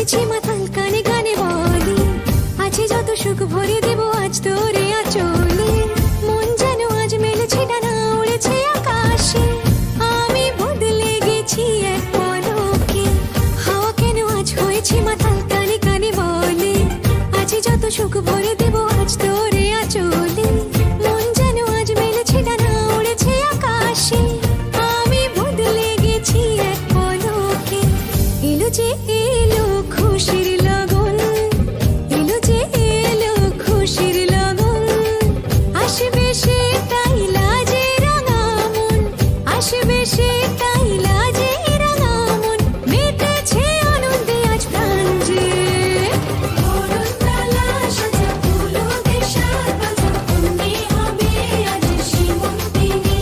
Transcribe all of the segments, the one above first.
হয়েছি মাতাল, কানে কানে বলি আছে যত সুখ ভরে দেব আজ তোরে আঁচলে। মন যেন আজ মেলেছে ডানা, উড়েছে আকাশে। আমি বদলে গেছি এক পলকে, হাওয়া কেন আজ হয়েছি মাতাল, কানে কানে বলে আছে যত সুখ ভরে দেব আজ তোরে আঁচলে। মন যেন আজ মেলেছে ডানা, উড়েছে আকাশে। আমি বদলে গেছি এক পলকে। এলো যে এলো খুশির লগন, এলো যে এলো খুশির লগন। আসবে সে তাই লাজে রাঙা মন, আসবে সে তাই লাজে রাঙা মন। মেতেছে আনন্দে আজ প্রাণ যে। বরণডালা সাজা ফুলদের সাজ বাজা, কন্যে হবে আজ সীমন্তিনী।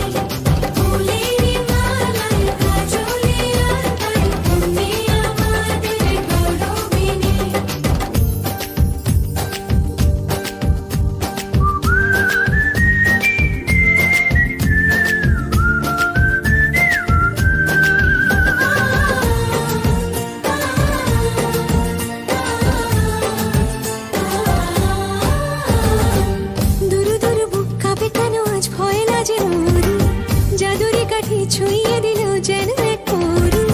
ফুলের মালায় কাজলে আর তাই, কন্যে আমাদের গৌরবিনী। দুরু দুরু বুক কাঁপে কেন আজ ভয় লাজে মরি। জাদুরি কাঠি ছুঁয়ে দিল যেন এক পরি।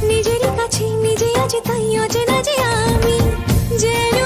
নিজেরই কাছে নিজে আছে তাই অচেনা যে আমি, যেন